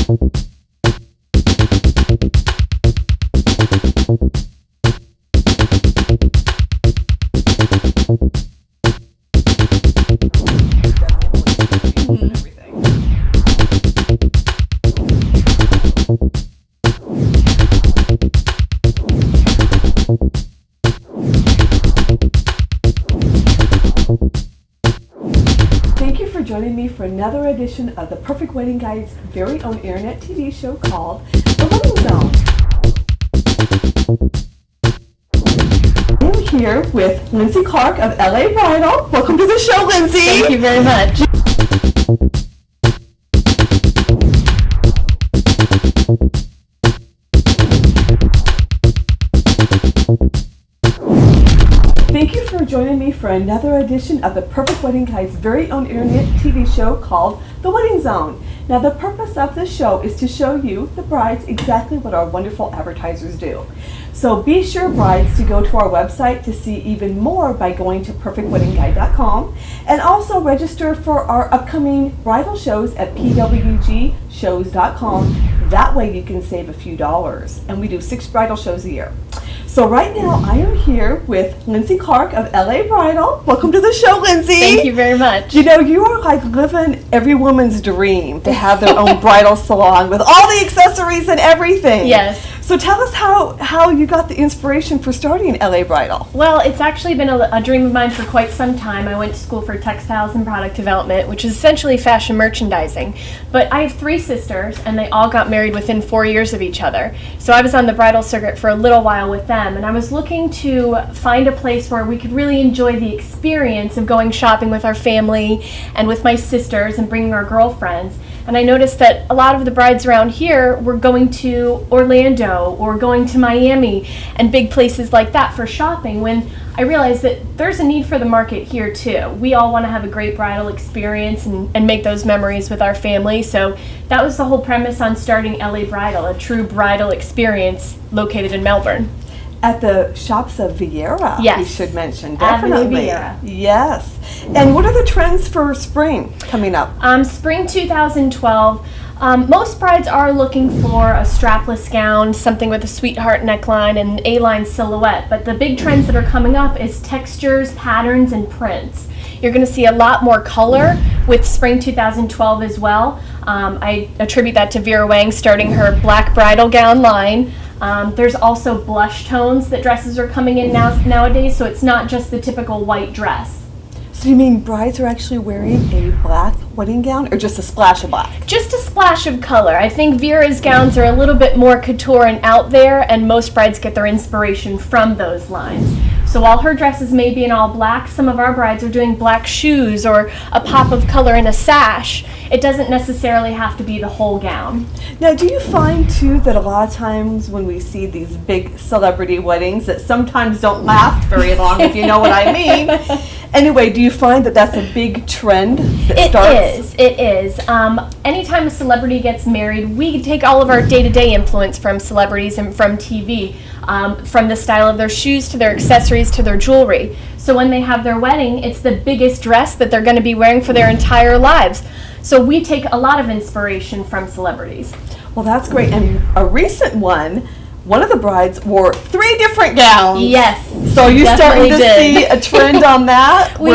Thank you for joining me for another edition of the Perfect Wedding Guide's very own internet TV show called The Wedding Zone. I'm here with Lindsay Clark of LA Bridal. Welcome to the show, Lindsay. Thank you very much. Thank you for joining me for another edition of the Perfect Wedding Guide's very own internet TV show called The Wedding Zone. Now, the purpose of this show is to show you, the brides, exactly what our wonderful advertisers do. So be sure, brides, to go to our website to see even more by going to perfectweddingguide.com, and also register for our upcoming bridal shows at pwgshows.com. That way you can save a few dollars. And we do 6 bridal shows a year. So right now I am here with Lindsay Clark of LA Bridal. Welcome to the show, Lindsay. Thank you very much. You know, you are like living every woman's dream to have their own bridal salon with all the accessories and everything. Yes. So tell us how you got the inspiration for starting LA Bridal. Well, it's actually been a dream of mine for quite some time. I went to school for textiles and product development, which is essentially fashion merchandising. But I have 3 sisters, and they all got married within 4 years of each other. So I was on the bridal circuit for a little while with them, and I was looking to find a place where we could really enjoy the experience of going shopping with our family and with my sisters and bringing our girlfriends. And I noticed that a lot of the brides around here were going to Orlando or going to Miami and big places like that for shopping, when I realized that there's a need for the market here too. We all want to have a great bridal experience and make those memories with our family. So that was the whole premise on starting LA Bridal, a true bridal experience located in Melbourne. At the shops of Viera, Yes. you should mention, Avenue definitely. Viera. Yes. And what are the trends for spring coming up? Spring 2012, most brides are looking for a strapless gown, something with a sweetheart neckline and A-line silhouette. But the big trends that are coming up is textures, patterns, and prints. You're going to see a lot more color with spring 2012 as well. I attribute that to Viera Wang starting her black bridal gown line. There's also blush tones that dresses are coming in nowadays, so it's not just the typical white dress. So you mean brides are actually wearing a black wedding gown or just a splash of black? Just a splash of color. I think Viera's gowns are a little bit more couture and out there, and most brides get their inspiration from those lines. So while her dresses may be in all black, some of our brides are doing black shoes or a pop of color in a sash. It doesn't necessarily have to be the whole gown. Now, do you find too that a lot of times when we see these big celebrity weddings that sometimes don't last very long, if you know what I mean? Anyway, do you find that that's a big trend that starts? It is. Anytime a celebrity gets married, we take all of our day-to-day influence from celebrities and from TV, from the style of their shoes to their accessories to their jewelry. So when they have their wedding, it's the biggest dress that they're going to be wearing for their entire lives. So we take a lot of inspiration from celebrities. Well, that's great. And a recent one of the brides wore 3 different gowns. Yes. So you're starting to definitely see a trend on that? We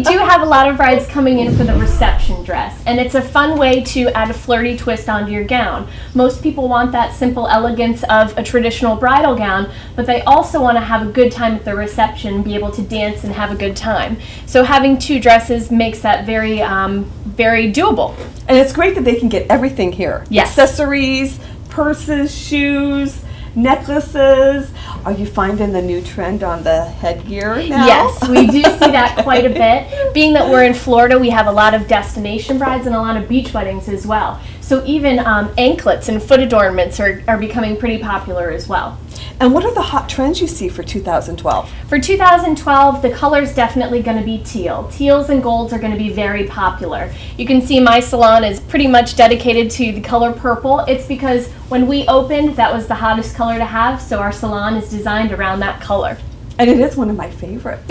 do have a lot of brides coming in for the reception dress, and it's a fun way to add a flirty twist onto your gown. Most people want that simple elegance of a traditional bridal gown, but they also want to have a good time at the reception, be able to dance and have a good time. So having 2 dresses makes that very doable. And it's great that they can get everything here. Yes. Accessories, purses, shoes, necklaces. Are you finding the new trend on the headgear now? Yes, we do see that quite a bit. Being that we're in Florida, we have a lot of destination brides and a lot of beach weddings as well. So even anklets and foot adornments are becoming pretty popular as well. And what are the hot trends you see for 2012? For 2012, the color is definitely going to be teal. Teals and golds are going to be very popular. You can see my salon is pretty much dedicated to the color purple. It's because when we opened, that was the hottest color to have, so our salon is designed around that color. And it is one of my favorites.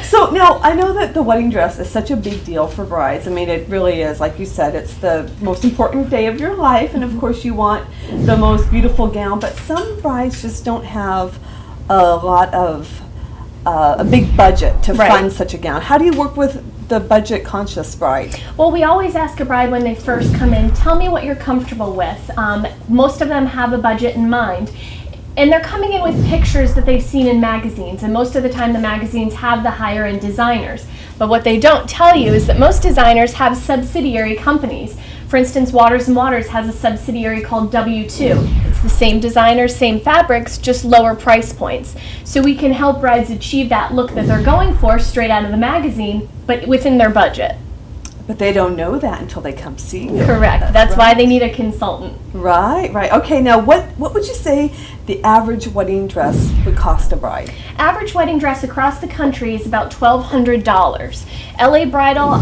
So now, I know that the wedding dress is such a big deal for brides. I mean, it really is. Like you said, it's the most important day of your life, and of course you want the most beautiful gown, but some brides just don't have a lot of, a big budget to Right. fund such a gown. How do you work with the budget-conscious bride? Well, we always ask a bride when they first come in, tell me what you're comfortable with. Most of them have a budget in mind. And they're coming in with pictures that they've seen in magazines, and most of the time the magazines have the higher end designers. But what they don't tell you is that most designers have subsidiary companies. For instance, Waters & Waters has a subsidiary called W2. It's the same designers, same fabrics, just lower price points. So we can help brides achieve that look that they're going for straight out of the magazine, but within their budget. But they don't know that until they come see you. Correct. That's why they need a consultant. Right, right. Okay, now what would you say the average wedding dress would cost a bride? Average wedding dress across the country is about $1,200. LA Bridal,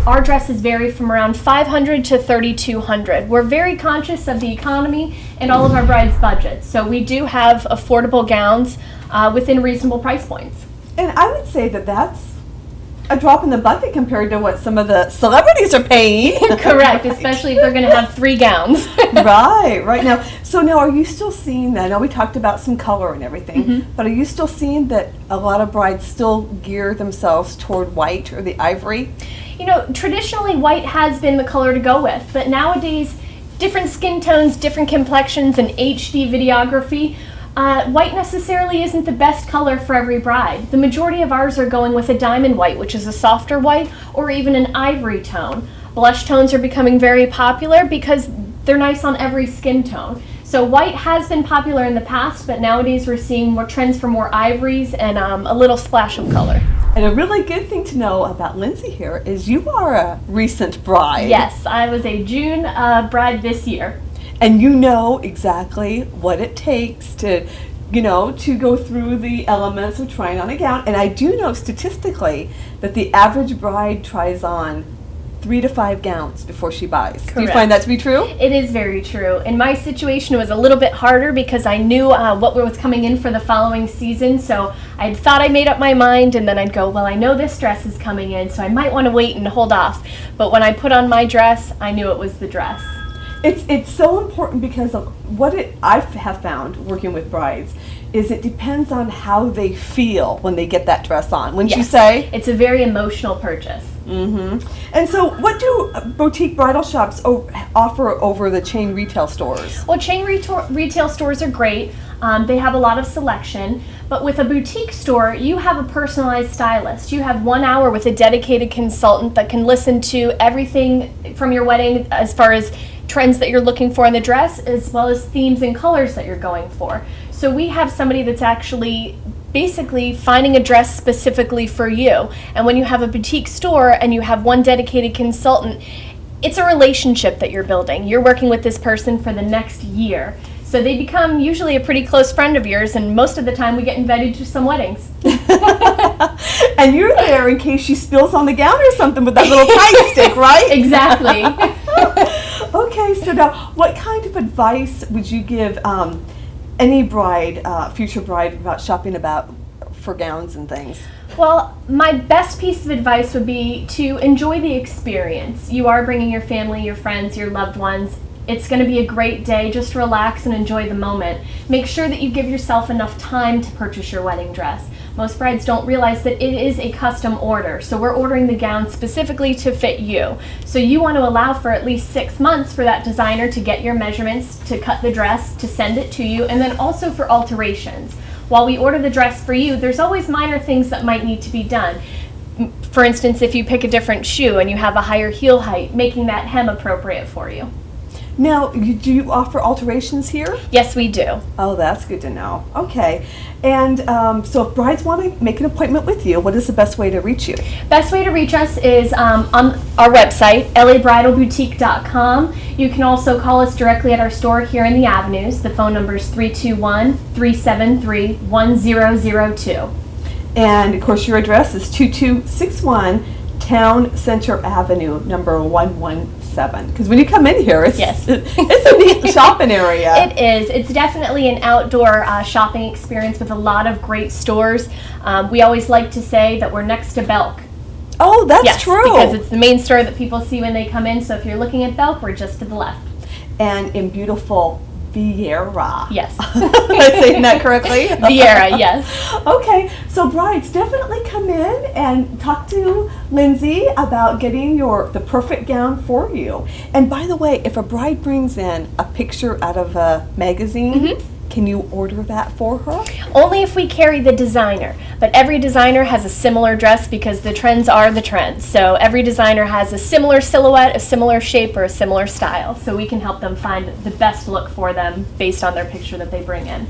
our dresses vary from around $500 to $3,200. We're very conscious of the economy and all of our brides' budgets, so we do have affordable gowns within reasonable price points. And I would say that that's a drop in the bucket compared to what some of the celebrities are paying. Correct, especially if they're going to have 3 gowns. Right now. So now, are you still seeing that? I know we talked about some color and everything, but are you still seeing that a lot of brides still gear themselves toward white or the ivory? You know, traditionally white has been the color to go with, but nowadays, different skin tones, different complexions, and HD videography, white necessarily isn't the best color for every bride. The majority of ours are going with a diamond white, which is a softer white, or even an ivory tone. Blush tones are becoming very popular because they're nice on every skin tone. So white has been popular in the past, but nowadays we're seeing more trends for more ivories and a little splash of color. And a really good thing to know about Lindsay here is you are a recent bride. Yes, I was a June bride this year. And you know exactly what it takes to, to go through the elements of trying on a gown. And I do know statistically that the average bride tries on 3 to 5 gowns before she buys. Correct. Do you find that to be true? It is very true. In my situation, it was a little bit harder because I knew what was coming in for the following season. So I thought I made up my mind, and then I'd go, well, I know this dress is coming in, so I might want to wait and hold off. But when I put on my dress, I knew it was the dress. It's so important because of I have found working with brides is it depends on how they feel when they get that dress on. Wouldn't you say? It's a very emotional purchase. And so what do boutique bridal shops offer over the chain retail stores? Well, chain retail stores are great. They have a lot of selection. But with a boutique store, you have a personalized stylist. You have 1 hour with a dedicated consultant that can listen to everything from your wedding as far as trends that you're looking for in the dress, as well as themes and colors that you're going for. So we have somebody that's actually basically finding a dress specifically for you. And when you have a boutique store and you have one dedicated consultant, it's a relationship that you're building. You're working with this person for the next year. So they become usually a pretty close friend of yours, and most of the time we get invited to some weddings. And you're there in case she spills on the gown or something with that little tie stick, right? Exactly. Okay, so now what kind of advice would you give any bride, future bride, about shopping for gowns and things? Well, my best piece of advice would be to enjoy the experience. You are bringing your family, your friends, your loved ones. It's going to be a great day. Just relax and enjoy the moment. Make sure that you give yourself enough time to purchase your wedding dress. Most brides don't realize that it is a custom order, so we're ordering the gown specifically to fit you. So you want to allow for at least 6 months for that designer to get your measurements, to cut the dress, to send it to you, and then also for alterations. While we order the dress for you, there's always minor things that might need to be done. For instance, if you pick a different shoe and you have a higher heel height, making that hem appropriate for you. Now, do you offer alterations here? Yes, we do. Oh, that's good to know. Okay. And so if brides want to make an appointment with you, what is the best way to reach you? Best way to reach us is on our website, labridalboutique.com. You can also call us directly at our store here in the Avenues. The phone number is 321-373-1002. And of course, your address is 2261 Town Center Avenue, number 117. 7? Because when you come in here, it's, Yes. it's a neat shopping area. It is. It's definitely an outdoor shopping experience with a lot of great stores. We always like to say that we're next to Belk. Oh, that's Yes, true. because it's the main store that people see when they come in. So if you're looking at Belk, we're just to the left. And in beautiful Viera. Yes. Am I saying that correctly? Viera, yes. Okay, so brides, definitely come in and talk to Lindsay about getting the perfect gown for you. And by the way, if a bride brings in a picture out of a magazine, can you order that for her? Only if we carry the designer. But every designer has a similar dress because the trends are the trends. So every designer has a similar silhouette, a similar shape, or a similar style. So we can help them find the best look for them based on their picture that they bring in.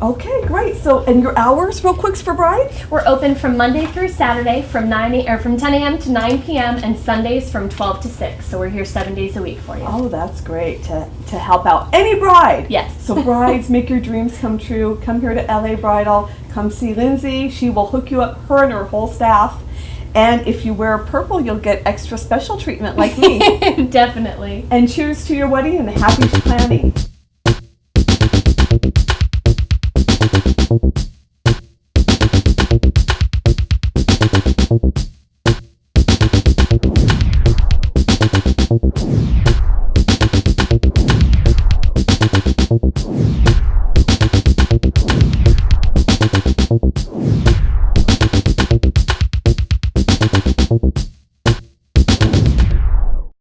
Okay, great. So, and your hours, real quick, for brides? We're open from Monday through Saturday from 10 a.m. to 9 p.m. and Sundays from 12 to 6. So we're here 7 days a week for you. Oh, that's great to help out any bride. Yes. So brides, make your dreams come true. Come here to LA Bridal. Come see Lindsay. She will hook you up, her and her whole staff. And if you wear purple, you'll get extra special treatment like me. Definitely. And cheers to your wedding and happy planning.